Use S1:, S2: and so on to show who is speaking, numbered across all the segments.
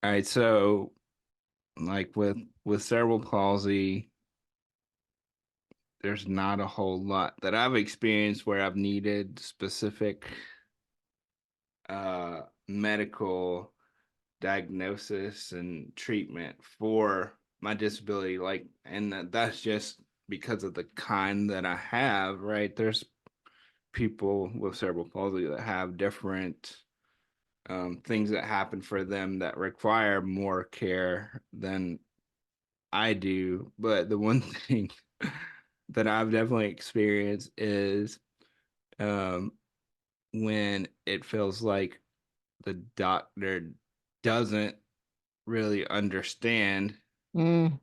S1: All right, so like with cerebral palsy, there's not a whole lot that I've experienced where I've needed specific medical diagnosis and treatment for my disability. Like, and that's just because of the kind that I have, right? There's people with cerebral palsy that have different things that happen for them that require more care than I do. But the one thing that I've definitely experienced is um, when it feels like the doctor doesn't really understand
S2: Mm,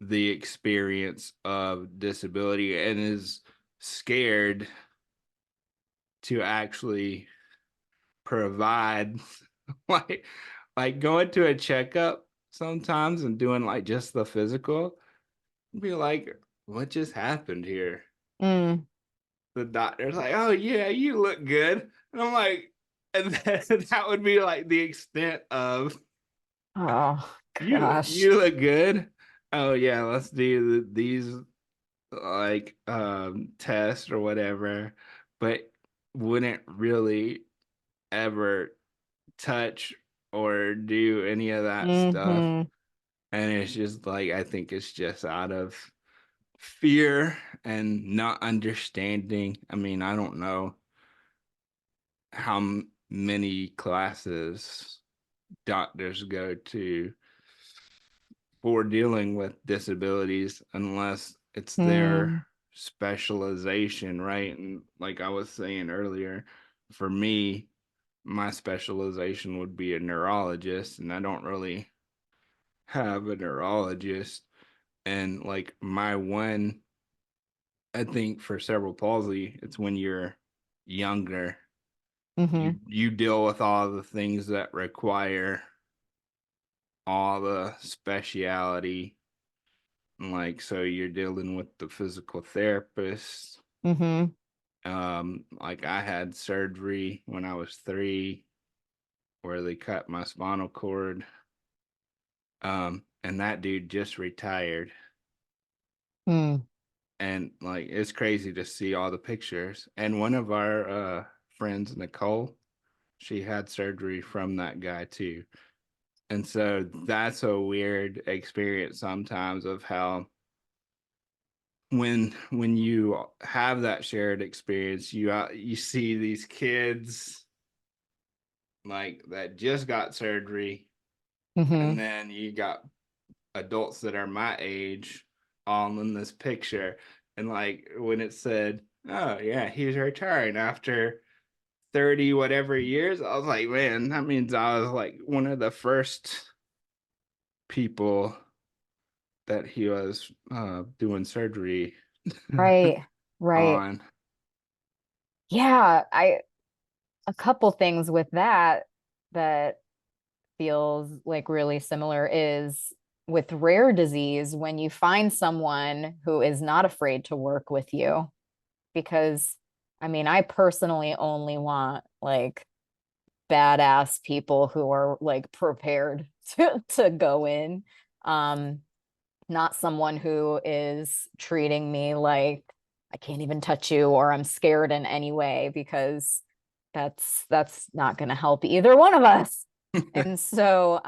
S1: the experience of disability and is scared to actually provide like like going to a checkup sometimes and doing like just the physical, be like, what just happened here?
S2: mm.
S1: The doctor's like, oh yeah, you look good. And I'm like, and then that would be like the extent of
S2: Oh
S1: you
S2: gosh.
S1: look good. Oh yeah, let's do these like tests or whatever, but wouldn't really ever touch or do any of that stuff.
S2: Hmm.
S1: And it's just like I think it's just out of fear and not understanding. I mean, I don't know how many classes doctors go to for dealing with disabilities unless it's their
S2: Mm,
S1: specialization, right? And like I was saying earlier, for me, my specialization would be a neurologist, and I don't really have a neurologist. And like my one, I think for cerebral palsy, it's when you're younger,
S2: hmm.
S1: you deal with all the things that require all the speciality. Like, so you're dealing with the physical therapist.
S2: Hmm.
S1: Like I had surgery when I was 3 where they cut my spinal cord. And that dude just retired.
S2: Mm.
S1: And like it's crazy to see all the pictures. And one of our friends, Nicole, she had surgery from that guy too. And so that's a weird experience sometimes of how when you have that shared experience, you see these kids like that just got surgery, and
S2: Hmm.
S1: then you got adults that are my age all in this picture. And like when it said, oh yeah, he's retiring after 30 whatever years, I was like, man, that means I was like one of the first people that he was doing surgery
S2: Right. Right.
S1: on.
S2: Yeah, I a couple things with that that feels like really similar is with rare disease when you find someone who is not afraid to work with you because I mean, I personally only want like badass people who are like prepared to go in. Um, Not someone who is treating me like I can't even touch you or I'm scared in any way because that's not going to help either one of us. And so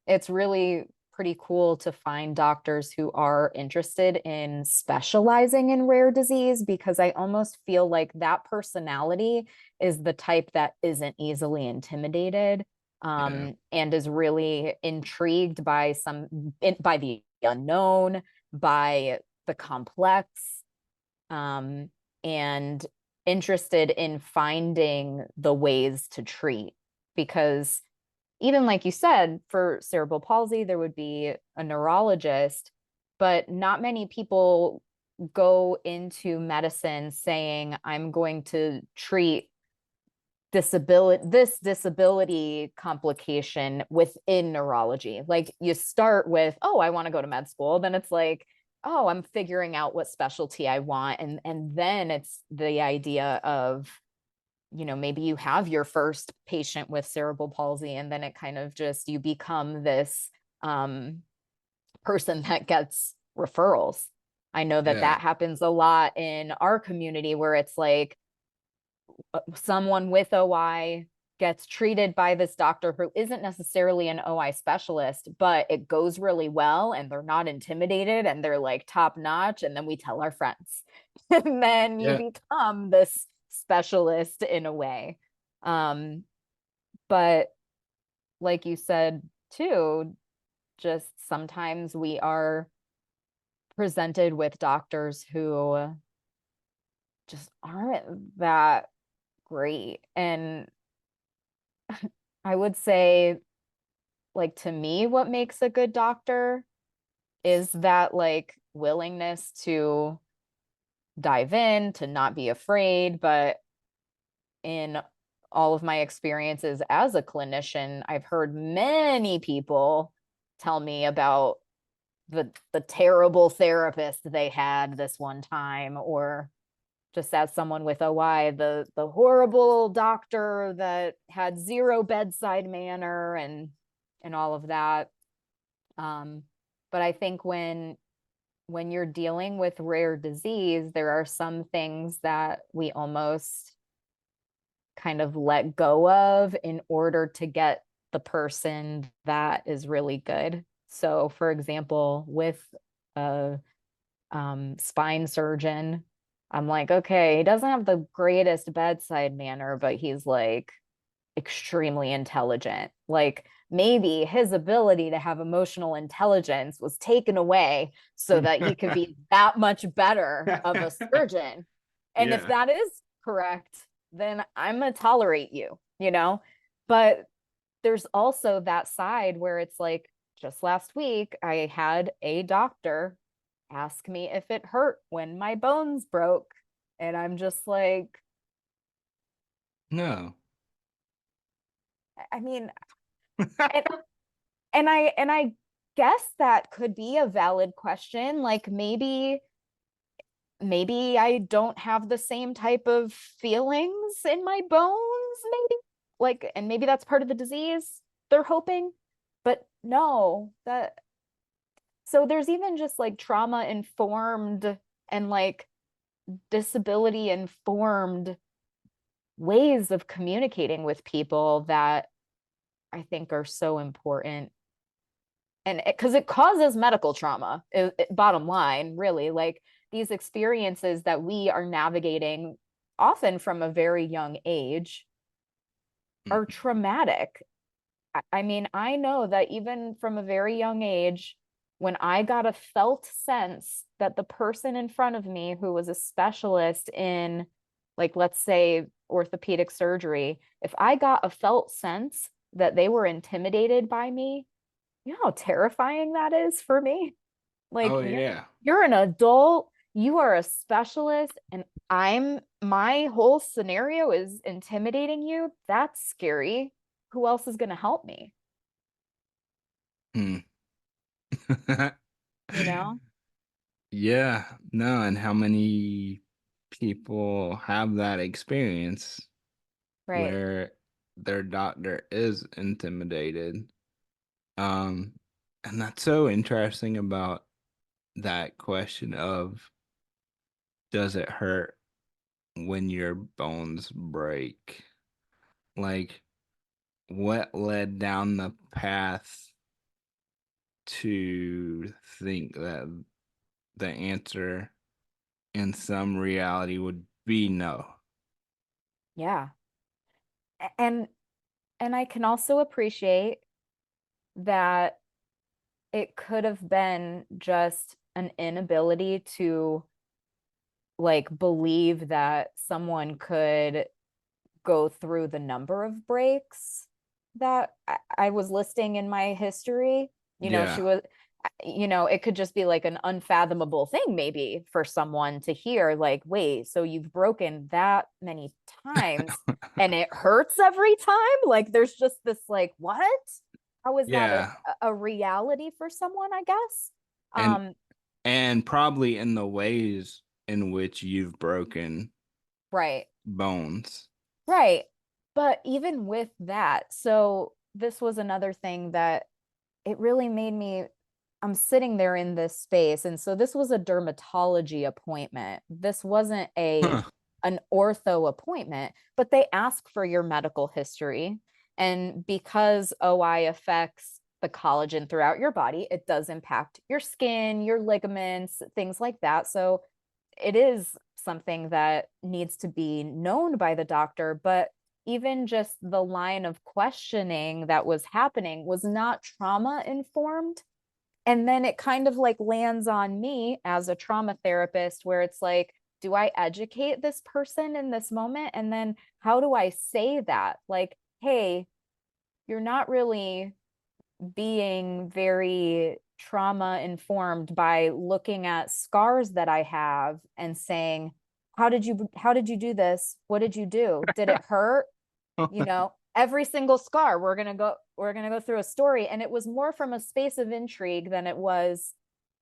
S2: it's really pretty cool to find doctors who are interested in specializing in rare disease because I almost feel like that personality is the type that isn't easily intimidated
S1: Yeah.
S2: and is really intrigued by by the unknown, by the complex, um, and interested in finding the ways to treat. Because even like you said, for cerebral palsy, there would be a neurologist, but not many people go into medicine saying, I'm going to treat this disability complication within neurology. Like you start with, oh, I want to go to med school, then it's like, oh, I'm figuring out what specialty I want, and then it's the idea of maybe you have your first patient with cerebral palsy, and then it kind of just, you become this person that gets referrals. I know that
S1: Yeah.
S2: that happens a lot in our community, where it's like someone with OI gets treated by this doctor who isn't necessarily an OI specialist, but it goes really well and they're not intimidated and they're like top notch. And then we tell our friends. And then you
S1: Yeah.
S2: become this specialist in a way. But like you said too, just sometimes we are presented with doctors who just aren't that great. And I would say, like, to me, what makes a good doctor is that, like, willingness to dive in, to not be afraid. But in all of my experiences as a clinician, I've heard many people tell me about the terrible therapist they had this one time, or just as someone with OI, the horrible doctor that had zero bedside manner and all of that. Um, but I think when you're dealing with rare disease, there are some things that we almost kind of let go of in order to get the person that is really good. So, for example, with a spine surgeon, I'm like, okay, he doesn't have the greatest bedside manner, but he's like extremely intelligent. Like maybe his ability to have emotional intelligence was taken away so that he could be that much better of a surgeon. And if
S1: Yeah.
S2: that is correct, then I'm going to tolerate you. But there's also that side where it's like, just last week, I had a doctor ask me if it hurt when my bones broke. And I'm just like,
S1: No.
S2: I mean, and, and I guess that could be a valid question. Like maybe I don't have the same type of feelings in my bones, maybe. Like, and maybe that's part of the disease they're hoping. But no, that so there's even just like trauma informed and like disability informed ways of communicating with people that I think are so important. And because it causes medical trauma, bottom line, really, like these experiences that we are navigating often from a very young age are
S1: Mm.
S2: traumatic. I mean, I know that even from a very young age, when I got a felt sense that the person in front of me who was a specialist in, like, let's say, orthopedic surgery, if I got a felt sense that they were intimidated by me, you know how terrifying that is for me? Like,
S1: Oh yeah.
S2: you're an adult, you are a specialist, and my whole scenario is intimidating you. That's scary. Who else is going to help me?
S1: Hmm.
S2: You know?
S1: Yeah, no, and how many people have that experience
S2: Right.
S1: where their doctor is intimidated? Um, and that's so interesting about that question of does it hurt when your bones break? Like, what led down the path to think that the answer in some reality would be no?
S2: Yeah. And I can also appreciate that it could have been just an inability to like believe that someone could go through the number of breaks that I was listing in my history. She
S1: Yeah.
S2: was, it could just be like an unfathomable thing, maybe for someone to hear, like, wait, so you've broken that many times and it hurts every time? Like, there's just this, like, what? How is that
S1: Yeah.
S2: a reality for someone, I guess?
S1: And
S2: Um,
S1: probably in the ways in which you've broken
S2: right.
S1: bones.
S2: Right. But even with that, so this was another thing that it really made me, I'm sitting there in this space. And so this was a dermatology appointment. This wasn't a
S1: Huh.
S2: an ortho appointment, but they ask for your medical history. And because OI affects the collagen throughout your body, it does impact your skin, your ligaments, things like that. So it is something that needs to be known by the doctor, but even just the line of questioning that was happening was not trauma informed. And then it kind of like lands on me as a trauma therapist, where it's like, do I educate this person in this moment? And then how do I say that? Like, hey, you're not really being very trauma informed by looking at scars that I have and saying, how did you do this? What did you do? Did it hurt? You know, every single scar, we're going to go through a story, and it was more from a space of intrigue than it was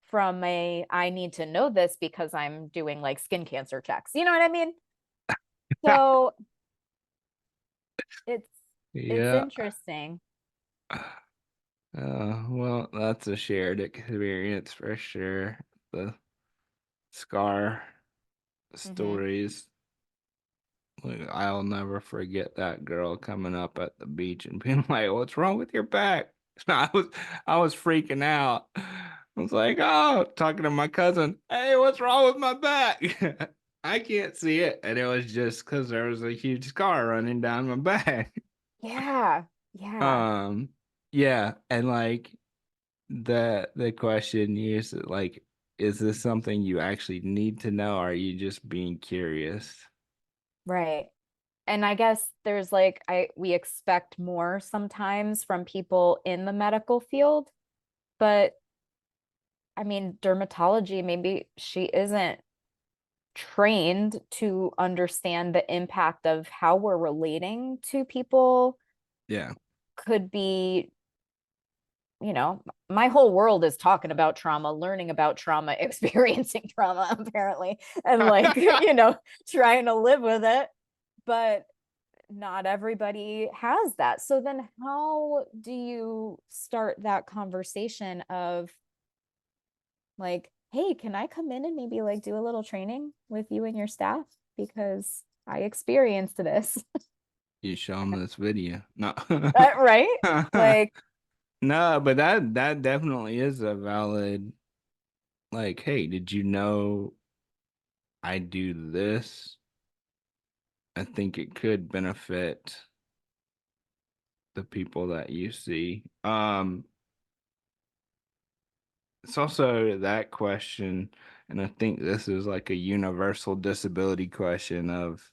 S2: from a I need to know this because I'm doing like skin cancer checks. You know what I mean? So it's it's
S1: Yeah.
S2: interesting.
S1: Well, that's a shared experience for sure. The scar
S2: Hmm.
S1: stories. Like, I'll never forget that girl coming up at the beach and being like, "What's wrong with your back?" I was freaking out. I was like, "Oh," talking to my cousin, "Hey, what's wrong with my back?" I can't see it, and it was just because there was a huge scar running down my back.
S2: Yeah. Yeah.
S1: Um, yeah, and like the question is like, is this something you actually need to know, or are you just being curious?
S2: Right. And I guess there's like I we expect more sometimes from people in the medical field, but I mean, dermatology, maybe she isn't trained to understand the impact of how we're relating to people.
S1: Yeah.
S2: Could be, my whole world is talking about trauma, learning about trauma, experiencing trauma, apparently, and like, trying to live with it. But not everybody has that. So then how do you start that conversation of like, hey, can I come in and maybe like do a little training with you and your staff? Because I experienced this.
S1: You show them this video. No.
S2: Right? Like,
S1: No, but that definitely is a valid, like, hey, did you know I do this? I think it could benefit the people that you see. It's also that question, and I think this is like a universal disability question of,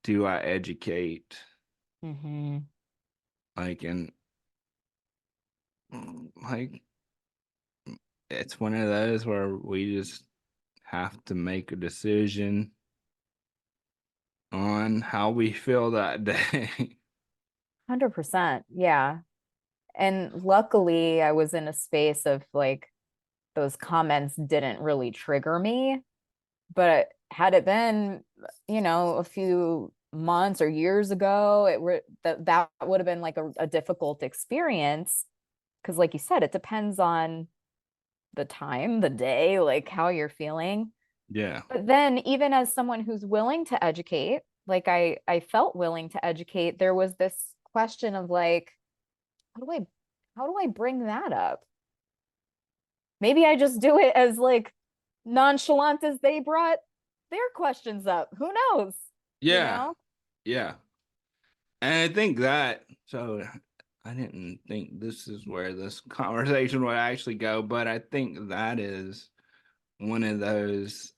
S1: do I educate?
S2: mhm,
S1: Like, and like, it's one of those where we just have to make a decision on how we feel that day.
S2: 100%. Yeah. And luckily, I was in a space of like those comments didn't really trigger me. But had it been, a few months or years ago, that would have been like a difficult experience. Because, like you said, it depends on the time, the day, like how you're feeling.
S1: Yeah.
S2: But then, even as someone who's willing to educate, like I felt willing to educate, there was this question of like, how do I, how do I bring that up? Maybe I just do it as like nonchalant as they brought their questions up. Who knows? You
S1: Yeah.
S2: know?
S1: Yeah. And I think that, so I didn't think this is where this conversation would actually go, but I think that is one of those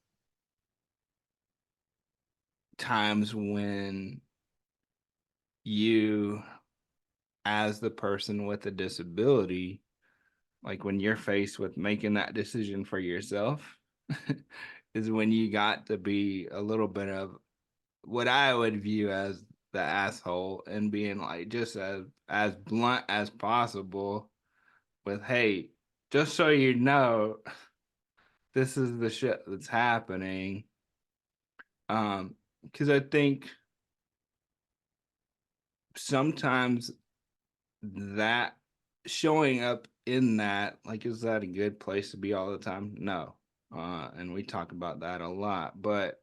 S1: times when you, as the person with a disability, like when you're faced with making that decision for yourself, is when you got to be a little bit of what I would view as the asshole, and being like just as blunt as possible with, hey, just so you know, this is the shit that's happening. Because I think sometimes that showing up in that, like, is that a good place to be all the time? No. And we talk about that a lot, but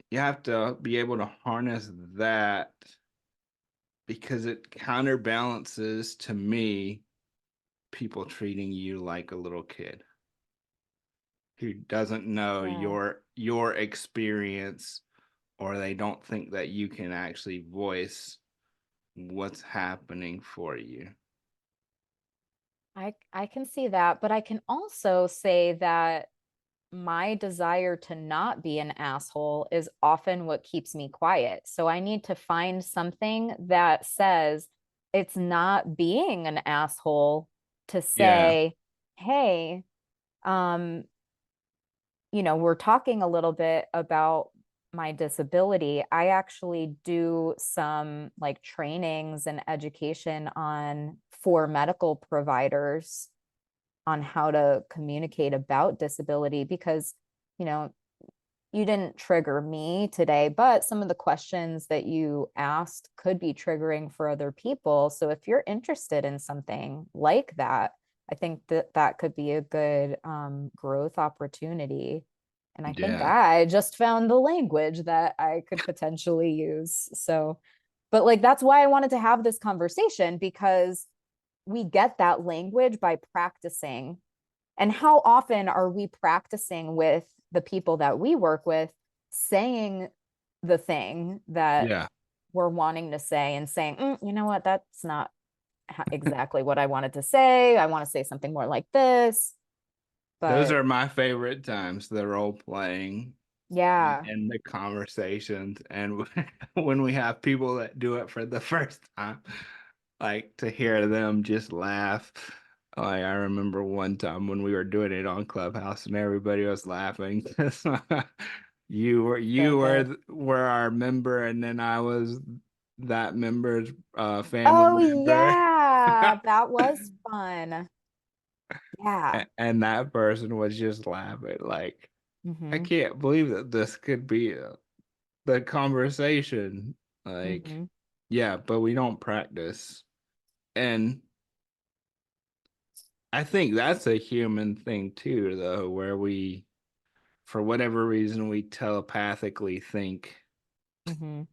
S1: you have to be able to harness that because it counterbalances to me people treating you like a little kid who doesn't know
S2: Yeah.
S1: your experience, or they don't think that you can actually voice what's happening for you.
S2: I can see that, but I can also say that my desire to not be an asshole is often what keeps me quiet. So I need to find something that says it's not being an asshole to
S1: Yeah.
S2: say, hey, um, we're talking a little bit about my disability. I actually do some like trainings and education on for medical providers on how to communicate about disability because, you know, you didn't trigger me today, but some of the questions that you asked could be triggering for other people. So if you're interested in something like that, I think that that could be a good growth opportunity. And I think
S1: Yeah.
S2: I just found the language that I could potentially use. So, but like that's why I wanted to have this conversation because we get that language by practicing. And how often are we practicing with the people that we work with saying the thing that
S1: Yeah.
S2: we're wanting to say and saying, you know what, that's not exactly what I wanted to say. I want to say something more like this.
S1: Those
S2: But
S1: are my favorite times, the role playing
S2: yeah,
S1: and the conversations. And when we have people that do it for the first time, like to hear them just laugh. Like I remember one time when we were doing it on Clubhouse and everybody was laughing.
S2: so
S1: you were
S2: good.
S1: were our member, and then I was that member's family
S2: Oh,
S1: member.
S2: yeah, that was fun. Yeah.
S1: And that person was just laughing like, I
S2: Mm-hmm.
S1: can't believe that this could be the conversation. Like,
S2: Mm-hmm.
S1: yeah, but we don't practice. And I think that's a human thing too, though, where we, for whatever reason, we telepathically think
S2: Mm-hmm.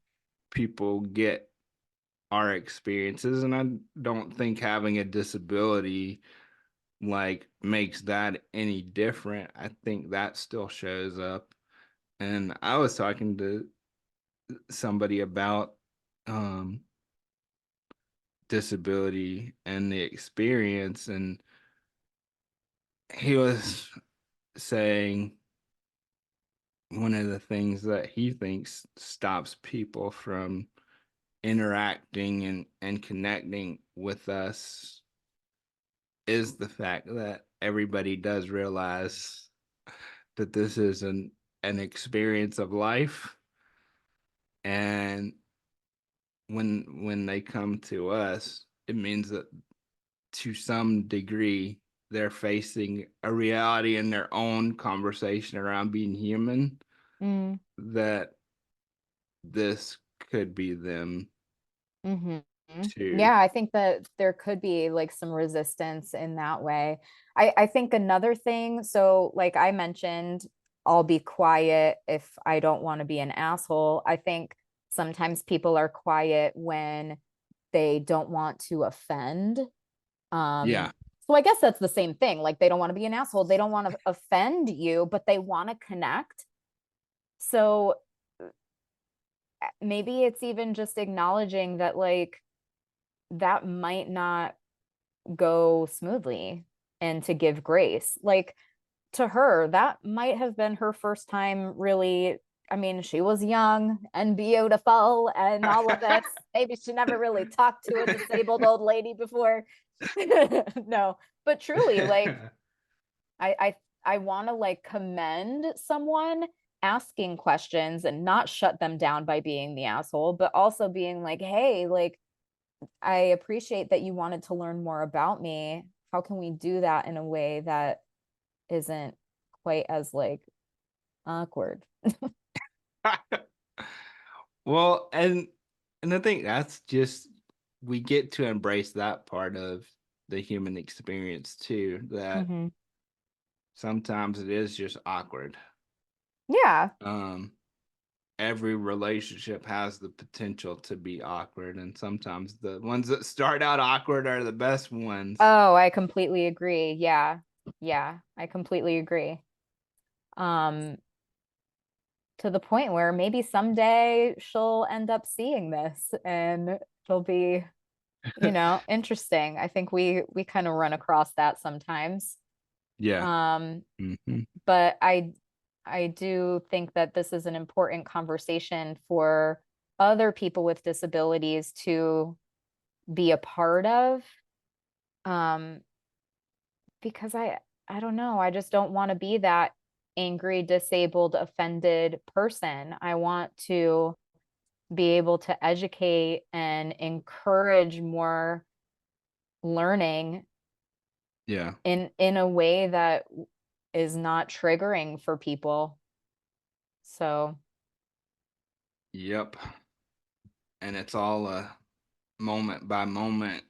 S1: people get our experiences. And I don't think having a disability like makes that any different. I think that still shows up. And I was talking to somebody about um disability and the experience, and he was saying one of the things that he thinks stops people from interacting and connecting with us is the fact that everybody does realize that this is an experience of life, and when they come to us it means that to some degree they're facing a reality in their own conversation around being human
S2: Mm.
S1: that this could be them
S2: Mm-hmm.
S1: too.
S2: Yeah, I think that there could be like some resistance in that way. I think another thing, so like I mentioned, I'll be quiet if I don't want to be an asshole. I think sometimes people are quiet when they don't want to offend.
S1: Yeah.
S2: So I guess that's the same thing. Like they don't want to be an asshole. They don't want to offend you, but they want to connect. So maybe it's even just acknowledging that like that might not go smoothly and to give grace. Like to her, that might have been her first time really. I mean, she was young and beautiful and all of this. Maybe she never really talked to a disabled old lady before. No, but truly, like I I I want to like commend someone asking questions and not shut them down by being the asshole, but also being like, hey, like I appreciate that you wanted to learn more about me. How can we do that in a way that isn't quite as like awkward?
S1: Well, and And I think that's just, we get to embrace that part of the human experience too, that
S2: Hmm.
S1: sometimes it is just awkward.
S2: Yeah.
S1: Um, every relationship has the potential to be awkward, and sometimes the ones that start out awkward are the best ones.
S2: Oh, I completely agree. Yeah. Yeah, I completely agree. Um, to the point where maybe someday she'll end up seeing this and it'll be, interesting. I think we kind of run across that sometimes.
S1: Yeah.
S2: Um,
S1: Hmm.
S2: but I do think that this is an important conversation for other people with disabilities to be a part of. Um, because I don't know, I just don't want to be that angry, disabled, offended person. I want to be able to educate and encourage more learning
S1: Yeah.
S2: in a way that is not triggering for people. So,
S1: Yep. And it's all a moment by moment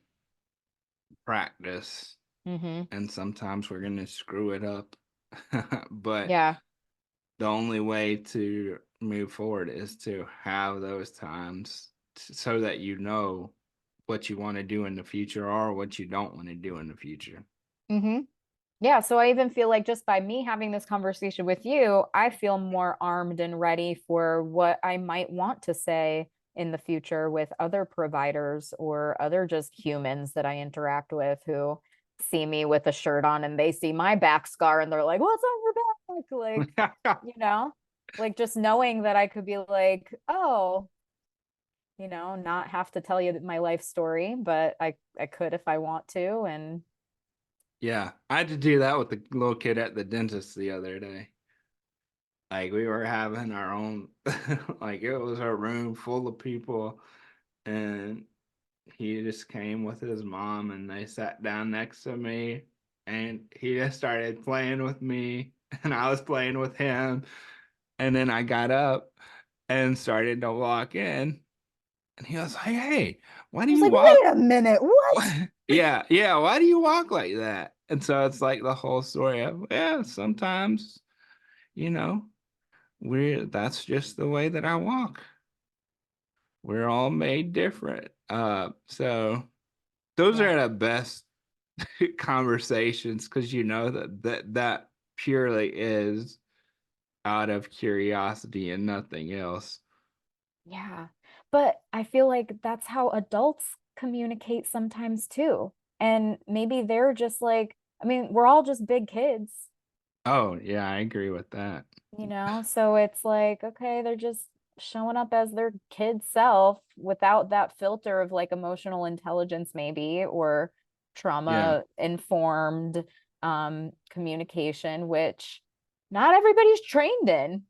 S1: practice,
S2: mhm.
S1: and sometimes we're going to screw it up. But
S2: Yeah.
S1: the only way to move forward is to have those times, so that you know what you want to do in the future or what you don't want to do in the future.
S2: Mhm. Yeah, so I even feel like just by me having this conversation with you, I feel more armed and ready for what I might want to say in the future with other providers or other just humans that I interact with who see me with a shirt on and they see my back scar and they're like, "What's on your back?" Like, you know, like just knowing that I could be like, "Oh, not have to tell you my life story, but I could if I want to." And
S1: Yeah, I had to do that with the little kid at the dentist the other day. Like, we were having our own, like, it was a room full of people, and he just came with his mom, and they sat down next to me, and he just started playing with me, and I was playing with him. And then I got up and started to walk in, and he was like, "Hey, why do
S2: I was
S1: you
S2: like,
S1: walk?"
S2: "Wait a minute, what?"
S1: Yeah, yeah. Why do you walk like that? And so it's like the whole story of, yeah, sometimes, you know, that's just the way that I walk. We're all made different. So those
S2: Yeah.
S1: are the best conversations, because you know that purely is out of curiosity and nothing else.
S2: Yeah. But I feel like that's how adults communicate sometimes too. And maybe they're just like, I mean, we're all just big kids,
S1: Oh, yeah, I agree with that.
S2: So it's like, okay, they're just showing up as their kid self without that filter of like emotional intelligence, maybe, or
S1: Yeah.
S2: trauma informed communication, which not everybody's trained in.